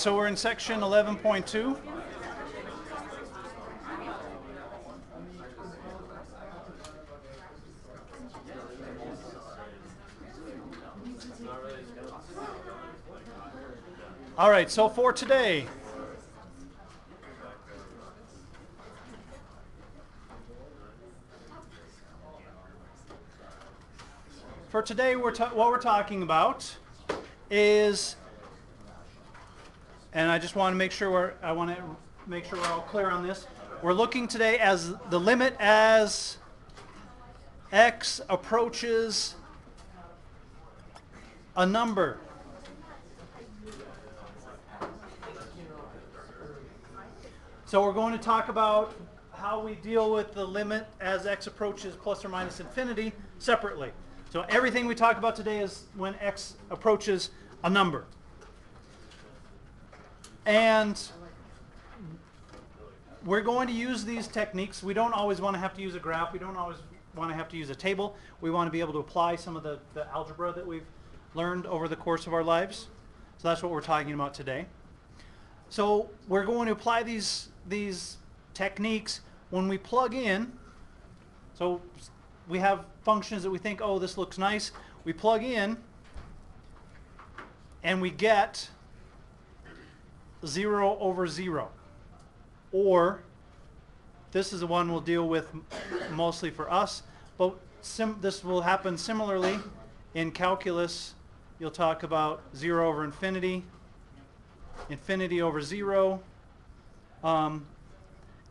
so we're in section 11.2. All right, so for today, what we're talking about is, and I just want to make sure we're all clear on this. We're looking today as the limit as x approaches a number. So we're going to talk about how we deal with the limit as x approaches plus or minus infinity separately. So everything we talk about today is when x approaches a number. And we're going to use these techniques. We don't always want to have to use a graph. We don't always want to have to use a table. We want to be able to apply some of the algebra that we've learned over the course of our lives. So that's what we're talking about today. So we're going to apply these techniques when we plug in. So we have functions that we think, oh, this looks nice. We plug in and we get 0 over 0. Or this is the one we'll deal with mostly for us, but this will happen similarly in calculus. You'll talk about 0 over infinity, infinity over 0, and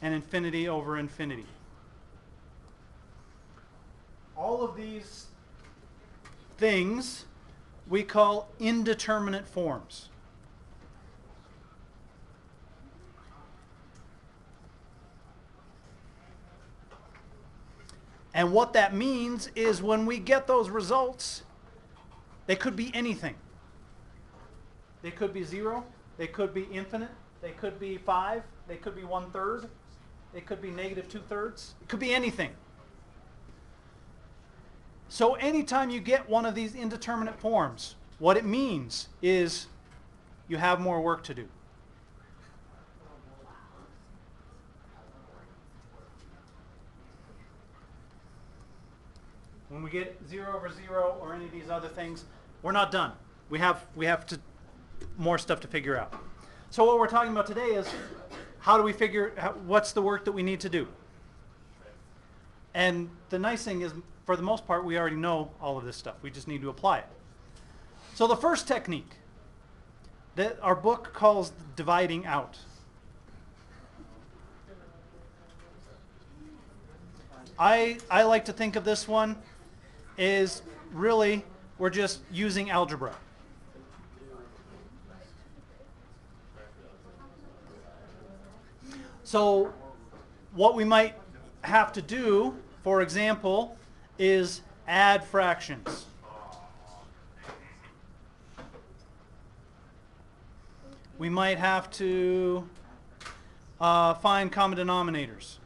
infinity over infinity. All of these things we call indeterminate forms. And what that means is when we get those results, they could be anything. They could be 0. They could be infinite. They could be 5. They could be 1/3. They could be negative 2/3. It could be anything. So anytime you get one of these indeterminate forms, what it means is you have more work to do. When we get 0 over 0 or any of these other things, we're not done. We have more stuff to figure out. So what we're talking about today is how do we what's the work that we need to do? And the nice thing is, for the most part, we already know all of this stuff. We just need to apply it. So the first technique that our book calls dividing out. I like to think of this one is really we're just using algebra. So what we might have to do, for example, is add fractions. We might have to find common denominators.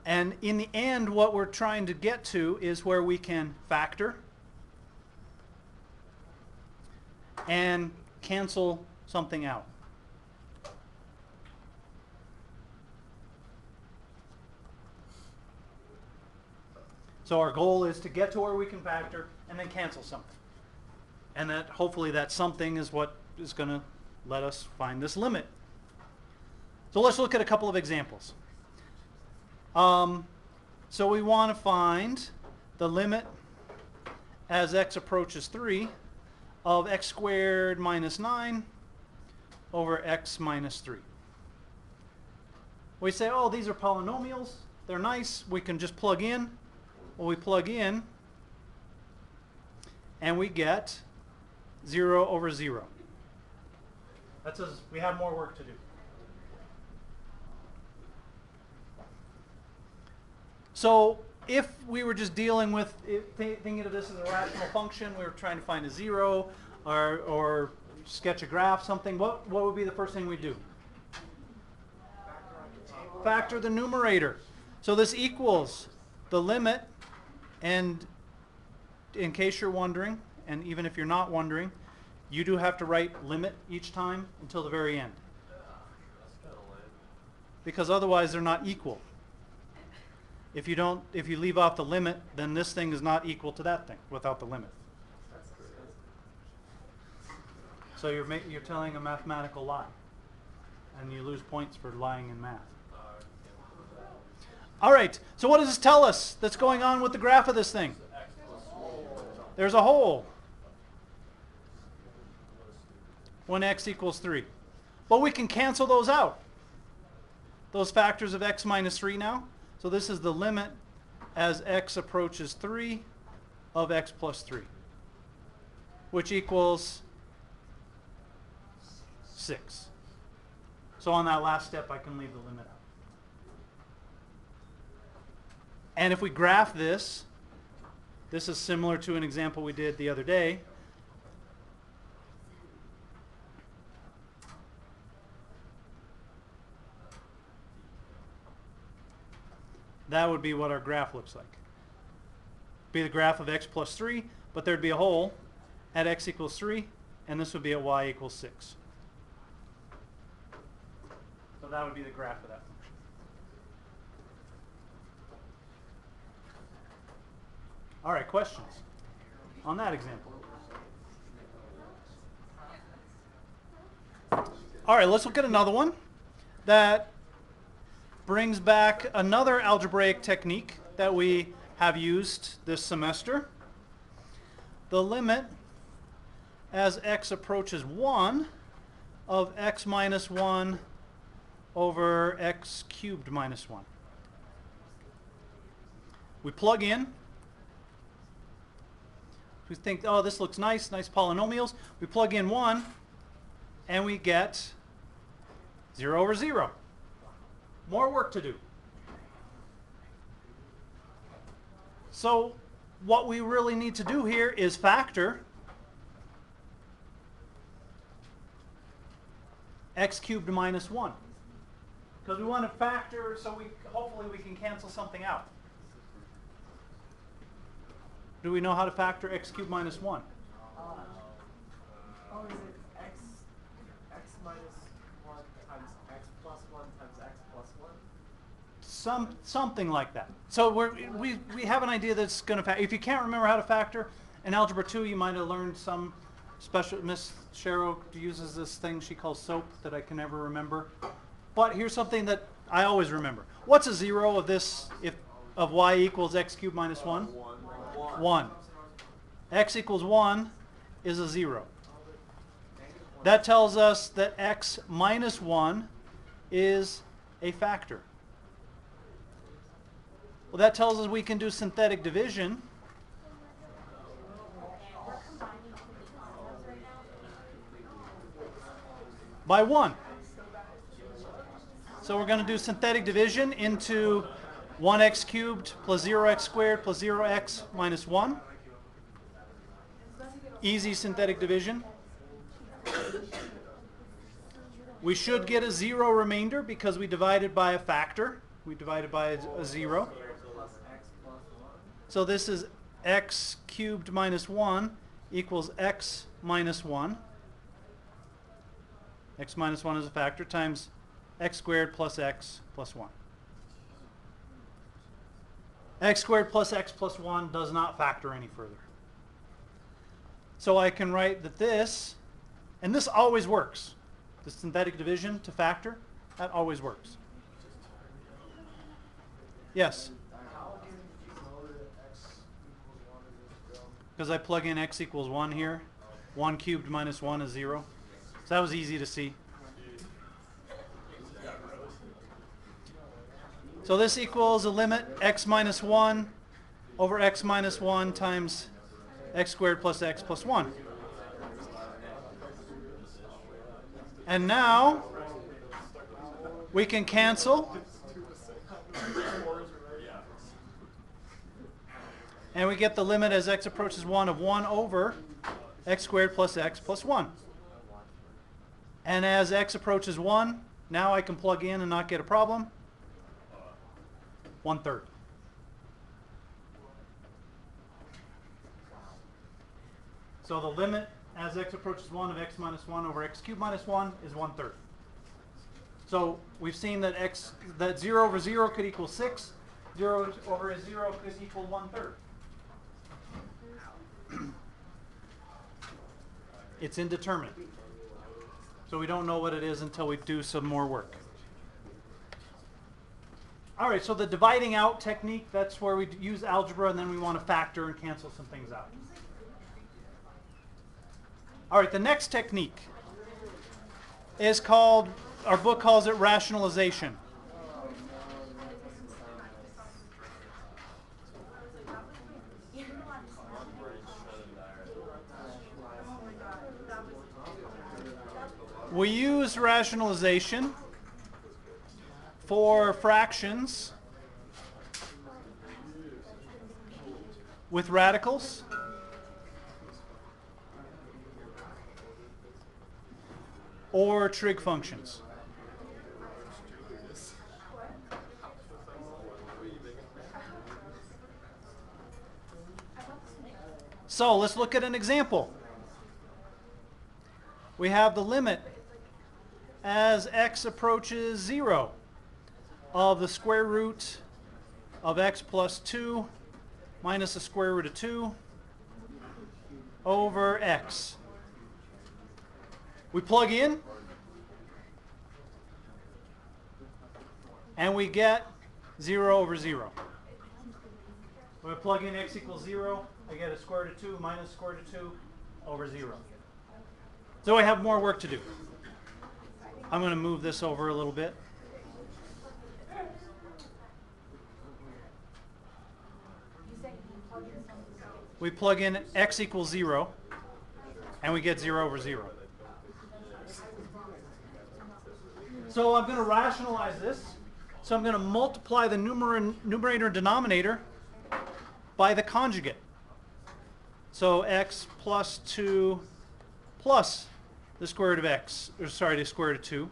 And in the end, what we're trying to get to is where we can factor and cancel something out. So our goal is to get to where we can factor and then cancel something. And that hopefully that something is what is going to let us find this limit. So let's look at a couple of examples. So we want to find the limit as x approaches 3 of x squared minus 9 over x minus 3. We say, oh, these are polynomials. They're nice. We can just plug in. Well, we plug in, and we get 0 over 0. That says we have more work to do. So if we were just dealing with, thinking of this as a rational function, we were trying to find a 0 or sketch a graph, something, what would be the first thing we do? Factor the numerator. So this equals the limit And in case you're wondering, and even if you're not wondering, you do have to write limit each time until the very end. Because otherwise they're not equal. If you leave off the limit, then this thing is not equal to that thing without the limit. So you're telling a mathematical lie, and you lose points for lying in math. All right, so what does this tell us that's going on with the graph of this thing? There's a hole when x equals 3. But we can cancel those out, those factors of x minus 3 now. So this is the limit as x approaches 3 of x plus 3, which equals 6. So on that last step, I can leave the limit out. And if we graph this, this is similar to an example we did the other day. That would be what our graph looks like. Be the graph of x plus 3, but there'd be a hole at x equals 3, and this would be at y equals 6. So that would be the graph of that function. All right, questions on that example? All right, let's look at another one that brings back another algebraic technique that we have used this semester. The limit as x approaches 1 of x minus 1 over x cubed minus 1. We plug in. We think, oh, this looks nice, nice polynomials. We plug in 1, and we get 0 over 0. More work to do. So what we really need to do here is factor x cubed minus 1. Because we want to factor so hopefully we can cancel something out. Do we know how to factor x cubed minus 1? Is it x minus 1 times x plus 1 times x plus 1? Something like that. So we have an idea that's going to factor. If you can't remember how to factor in Algebra 2, you might have learned some special. Miss Sharrow uses this thing she calls SOAP that I can never remember. But here's something that I always remember. What's a 0 of this of y equals x cubed minus 1? 1. X equals 1 is a 0. That tells us that x minus 1 is a factor. Well, that tells us we can do synthetic division. By 1. So we're going to do synthetic division into 1x cubed plus 0x squared plus 0x minus 1. Easy synthetic division. We should get a 0 remainder because we divided by a factor. We divided by a 0. So this is x cubed minus 1 equals x minus 1. X minus 1 is a factor times x squared plus x plus 1. X squared plus x plus 1 does not factor any further. So I can write that this, and this always works. The synthetic division to factor, that always works. Yes? Because I plug in x equals 1 here. 1 cubed minus 1 is 0. So that was easy to see. So this equals a limit x minus 1 over x minus 1 times x squared plus x plus 1. And now we can cancel. And we get the limit as x approaches 1 of 1 over x squared plus x plus 1. And as x approaches 1, now I can plug in and not get a problem. 1/3. So the limit as x approaches 1 of x minus 1 over x cubed minus 1 is 1/3. So we've seen that 0 over 0 could equal 6. 0 over 0 could equal 1/3. It's indeterminate. So we don't know what it is until we do some more work. All right, so the dividing out technique, that's where we use algebra and then we want to factor and cancel some things out. All right, the next technique is called, our book calls it rationalization. We use rationalization for fractions with radicals or trig functions. So let's look at an example. We have the limit as x approaches 0 of the square root of x plus 2 minus the square root of 2 over x. We plug in and we get 0 over 0. When I plug in x equals 0, I get a square root of 2 minus square root of 2 over 0. So I have more work to do. I'm going to move this over a little bit. We plug in x equals 0, and we get 0 over 0. So I'm going to rationalize this. So I'm going to multiply the numerator and denominator by the conjugate. So x plus 2 plus the square root of x, or sorry, the square root of 2,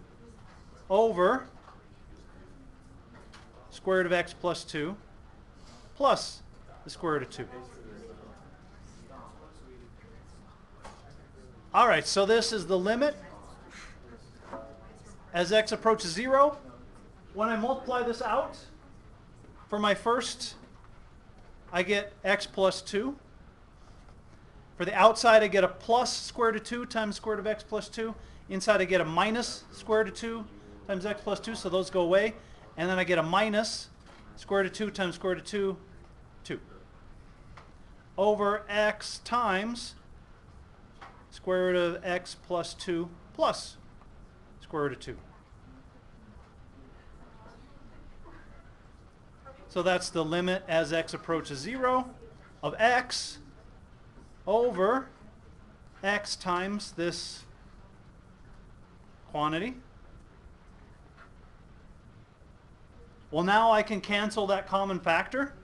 over square root of x plus 2 plus the square root of 2. All right, so this is the limit as x approaches 0. When I multiply this out, for my first, I get x plus 2. For the outside, I get a plus square root of 2 times square root of x plus 2. Inside, I get a minus square root of 2 times x plus 2, so those go away. And then I get a minus square root of 2 times square root of 2, 2. Over x times square root of x plus 2 plus square root of 2. So that's the limit as x approaches 0 of x over x times this quantity. Well, now I can cancel that common factor.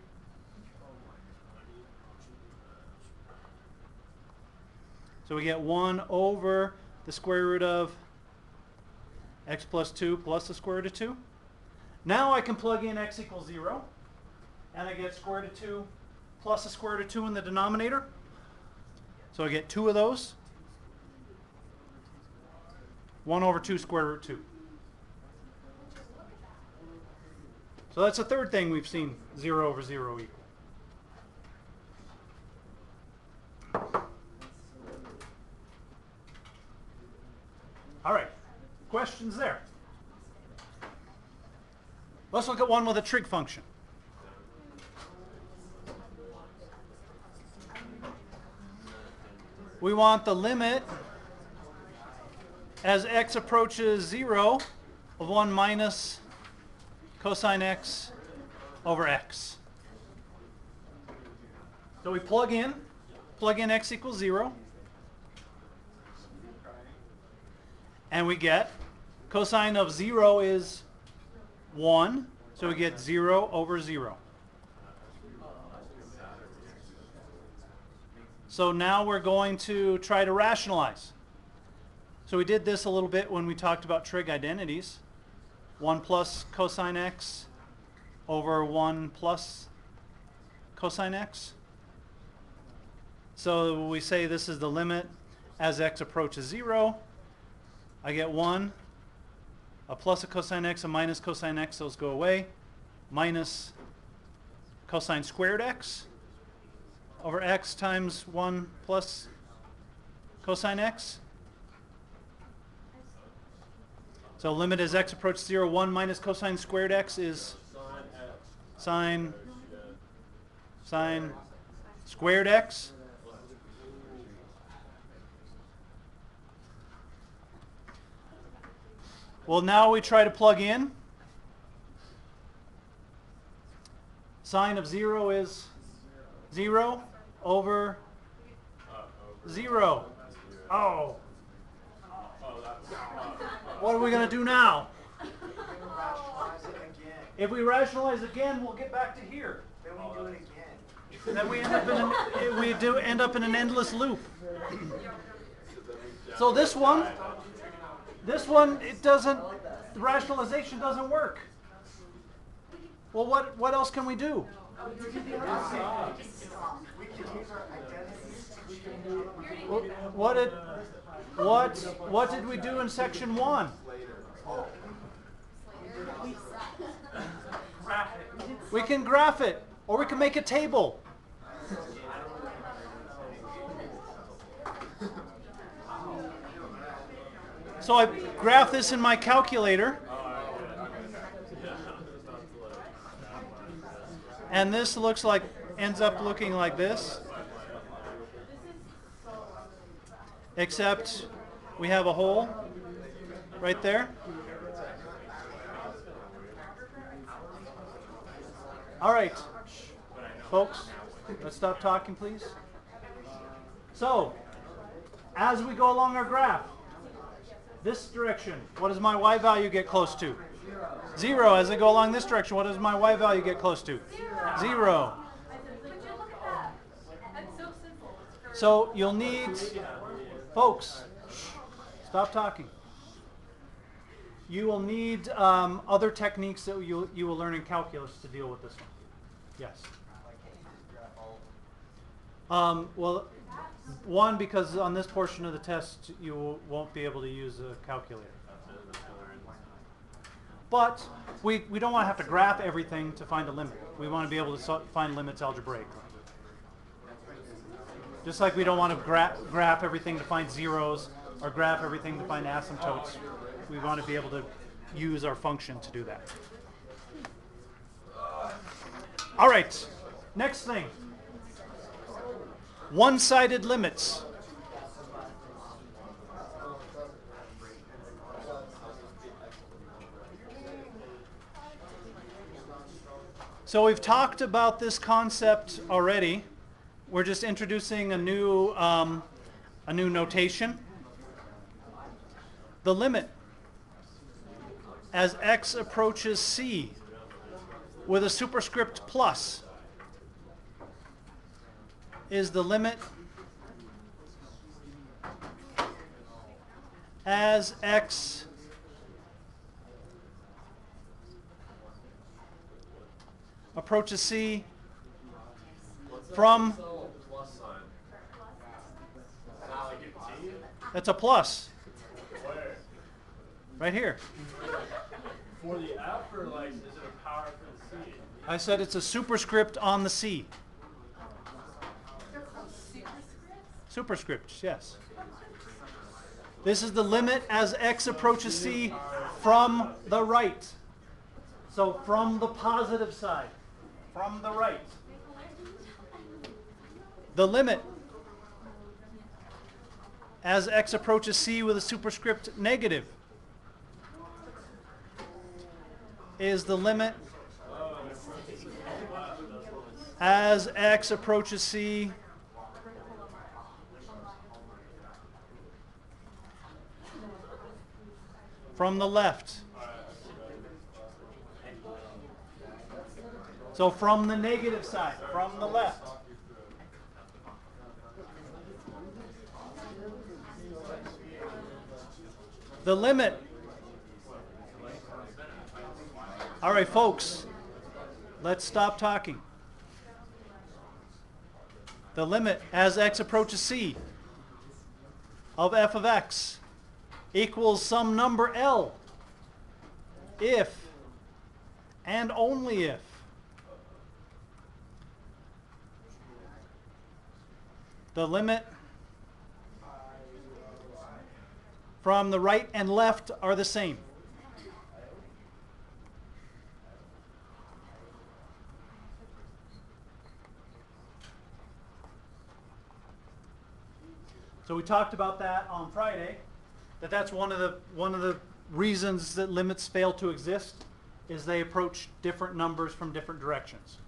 So we get 1 over the square root of x plus 2 plus the square root of 2. Now I can plug in x equals 0, and I get square root of 2 plus the square root of 2 in the denominator. So I get 2 of those. 1 over 2 square root 2. So that's the third thing we've seen 0 over 0 equal. All right, questions there? Let's look at one with a trig function. We want the limit as x approaches 0 of 1 minus cosine x over x. So we plug in x equals 0, and we get cosine of 0 is 1, so we get 0 over 0. So now we're going to try to rationalize. So we did this a little bit when we talked about trig identities. 1 plus cosine x over 1 plus cosine x. So we say this is the limit as x approaches 0. I get 1, a plus a cosine x, a minus cosine x, those go away, minus cosine squared x over x times 1 plus cosine x. So limit as x approaches 0, 1 minus cosine squared x is sine squared x. Well, now we try to plug in. Sine of 0 is 0 over 0. Oh. What are we going to do now? If we rationalize again, we'll get back to here. Then we do it again. Then we end up in an endless loop. So this one, it doesn't. The rationalization doesn't work. Well, what else can we do? We can use our identities. What did we do in section 1? We can graph it, or we can make a table. So I graph this in my calculator. And this ends up looking like this. Except we have a hole right there. All right, folks, let's stop talking, please. So, as we go along our graph, this direction, what does my y value get close to? 0. As I go along this direction, what does my y value get close to? 0. So you'll need, folks, stop talking. You will need other techniques that you will learn in calculus to deal with this one. Yes. Well, one, because on this portion of the test you won't be able to use a calculator. But we don't want to have to graph everything to find a limit. We want to be able to find limits algebraically. Just like we don't want to graph everything to find zeros or graph everything to find asymptotes. We want to be able to use our function to do that. All right, next thing. One-sided limits. So we've talked about this concept already. We're just introducing a new notation. The limit as x approaches c with a superscript plus is the limit as x approaches c from, that's a plus. Right here. For the F, or like, is it a power for the C? I said it's a superscript on the C. They're called superscripts? Superscripts, yes. This is the limit as x approaches c from the right. So from the positive side, from the right. The limit as x approaches c with a superscript negative is the limit as x approaches c from the left. So from the negative side, from the left. The limit. All right, folks, let's stop talking. The limit as x approaches c of f of x equals some number L if and only if the limit from the right and left are the same. So we talked about that on Friday, that's one of the reasons that limits fail to exist is they approach different numbers from different directions.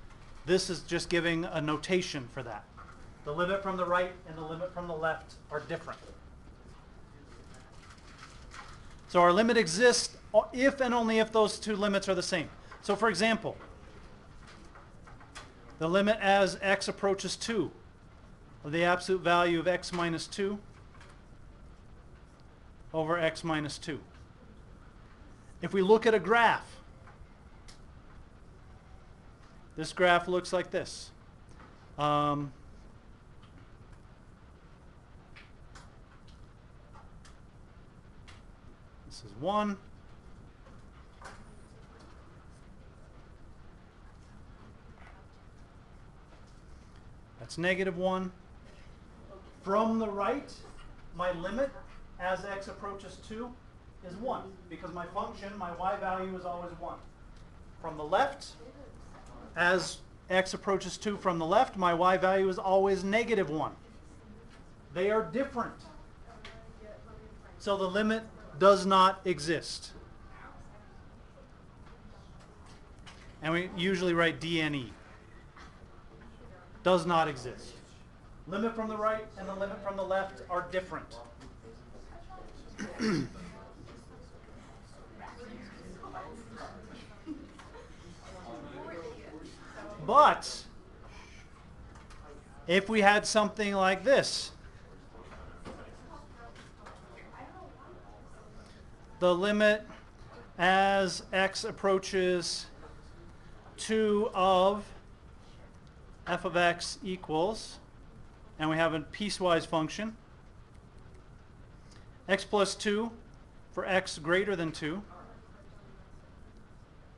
This is just giving a notation for that. The limit from the right and the limit from the left are different. So our limit exists if and only if those two limits are the same. So for example, the limit as x approaches 2 of the absolute value of x minus 2 over x minus 2. If we look at a graph, this graph looks like this. This is 1. That's -1. From the right, my limit as x approaches 2 is 1 because my function, my y value is always 1. From the left, as x approaches 2 from the left, my y value is always -1. They are different. So the limit does not exist. And we usually write DNE. Does not exist. Limit from the right and the limit from the left are different. But if we had something like this, the limit as x approaches 2 of f of x equals, and we have a piecewise function, x plus 2 for x greater than 2,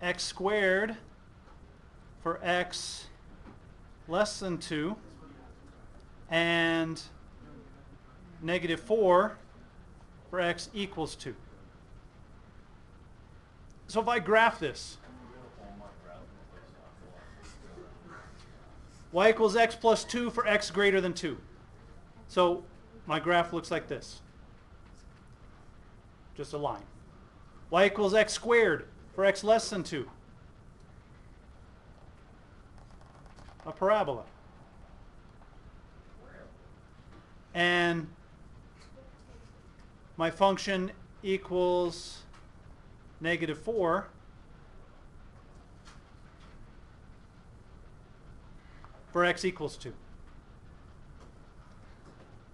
x squared for x less than 2, and -4 for x equals 2. So if I graph this, y equals x plus 2 for x greater than 2. So my graph looks like this. Just a line. Y equals x squared for x less than 2. A parabola. And my function equals -4 for x equals 2.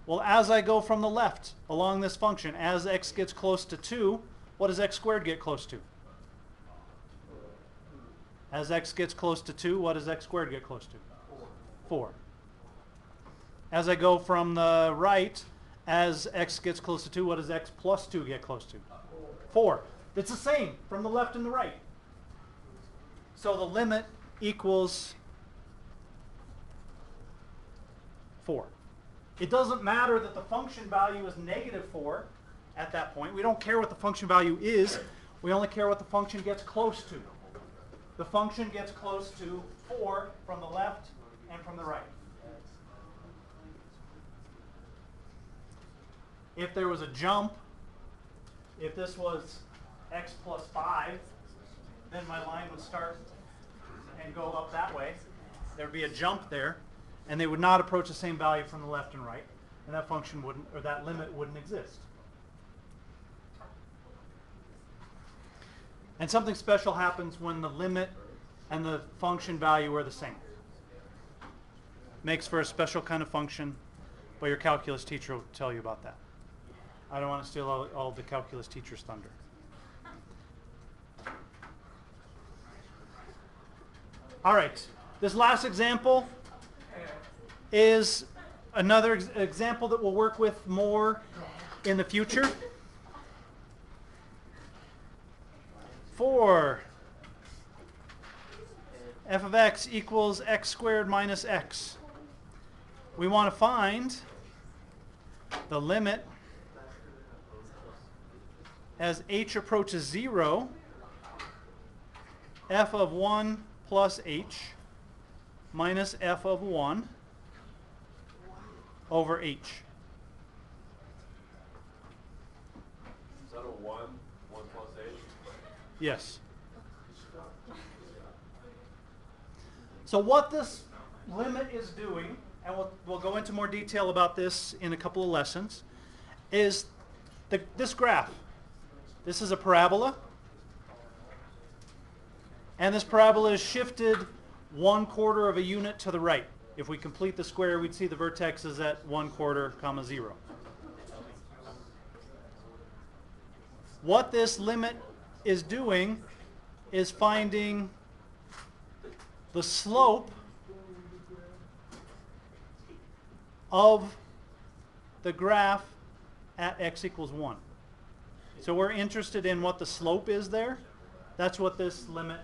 Well, as I go from the left along this function, as x gets close to 2, what does x squared get close to? As x gets close to 2, what does x squared get close to? 4. As I go from the right, as x gets close to 2, what does x plus 2 get close to? 4. It's the same from the left and the right. So the limit equals 4. It doesn't matter that the function value is -4 at that point. We don't care what the function value is. We only care what the function gets close to. The function gets close to 4 from the left and from the right. If there was a jump, if this was x plus 5, then my line would start and go up that way. There would be a jump there, and they would not approach the same value from the left and right, and that function wouldn't, or that limit wouldn't exist. And something special happens when the limit and the function value are the same. Makes for a special kind of function, but your calculus teacher will tell you about that. I don't want to steal all of the calculus teacher's thunder. All right, this last example, is another example that we'll work with more in the future. For f of x equals x squared minus x, we want to find the limit as h approaches 0, f of 1 plus h minus f of 1 over h. Is that a 1 plus h? Yes. So what this limit is doing, and we'll go into more detail about this in a couple of lessons, is this graph. This is a parabola. And this parabola is shifted 1/4 of a unit to the right. If we complete the square, we'd see the vertex is at 1/4, 0. What this limit is doing is finding the slope of the graph at x equals 1. So we're interested in what the slope is there. That's what this limit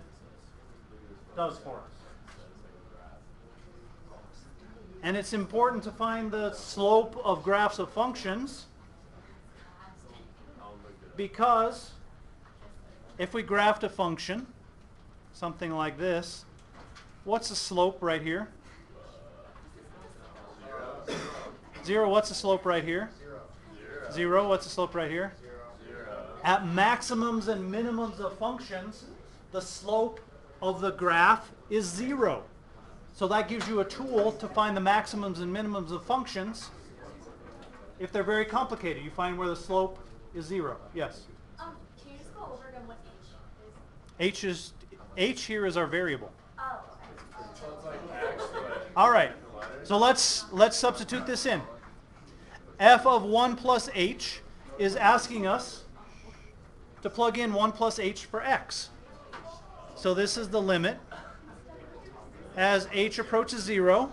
does for us. And it's important to find the slope of graphs of functions, because if we graphed a function, something like this, what's the slope right here? 0. What's the slope right here? 0. What's the slope right here? 0. At maximums and minimums of functions, the slope of the graph is 0. So that gives you a tool to find the maximums and minimums of functions. If they're very complicated, you find where the slope is 0. Yes? Can you just go over again what h is? H here is our variable. Oh, So it's like x, but All right. So let's substitute this in. F of 1 plus h is asking us to plug in 1 plus h for x. So this is the limit as h approaches 0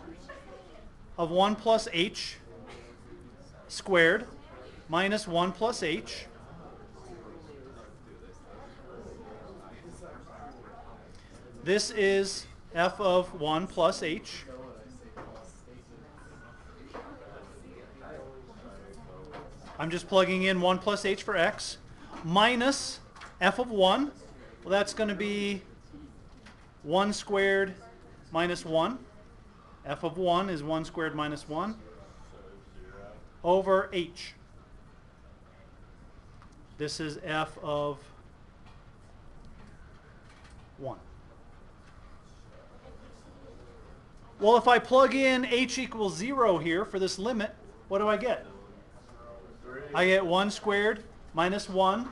of 1 plus h squared minus 1 plus h this is f of 1 plus h I'm just plugging in 1 plus h for x minus f of 1. Well, that's going to be 1 squared minus 1. F of 1 is 1 squared minus 1 over h. This is f of 1. Well, if I plug in h equals 0 here for this limit, what do I get? I get 1 squared minus 1,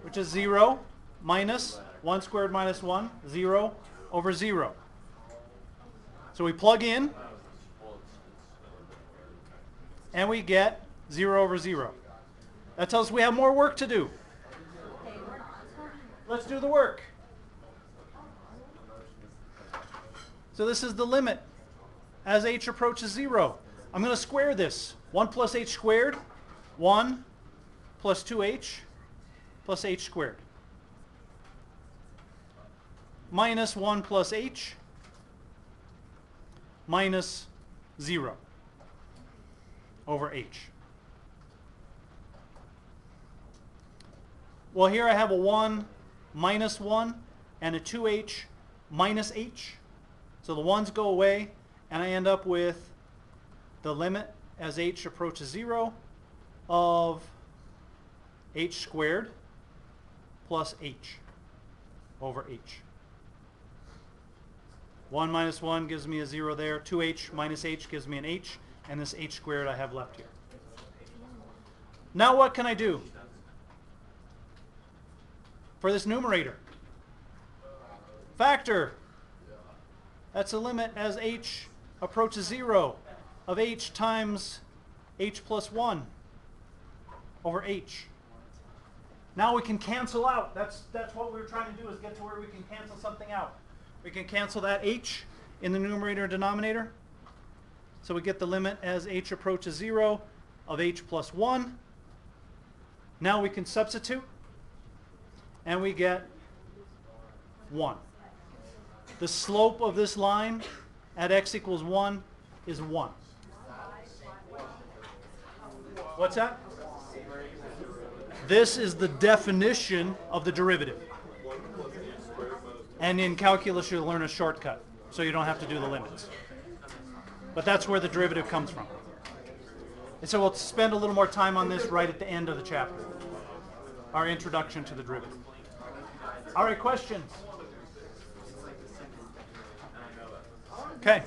which is 0, minus 1 squared minus 1, 0 over 0. So we plug in, and we get 0 over 0. That tells us we have more work to do. Let's do the work. So this is the limit as h approaches 0. I'm going to square this. 1 plus h squared, 1 plus 2h plus h squared. Minus 1 plus h minus 0 over h. Well, here I have a 1 minus 1 and a 2h minus h. So the 1's go away, and I end up with the limit as h approaches 0 of h squared plus h over h. 1 minus 1 gives me a 0 there. 2h minus h gives me an h, and this h squared I have left here. Now what can I do for this numerator? Factor. That's the limit as h approaches 0 of h times h plus 1 over h. Now we can cancel out. That's what we were trying to do, is get to where we can cancel something out. We can cancel that h in the numerator and denominator. So we get the limit as h approaches 0 of h plus 1. Now we can substitute, and we get 1. The slope of this line at x equals 1 is 1. What's that? This is the definition of the derivative. And in calculus, you'll learn a shortcut, so you don't have to do the limits. But that's where the derivative comes from. And so we'll spend a little more time on this right at the end of the chapter, our introduction to the derivative. All right, questions? Okay.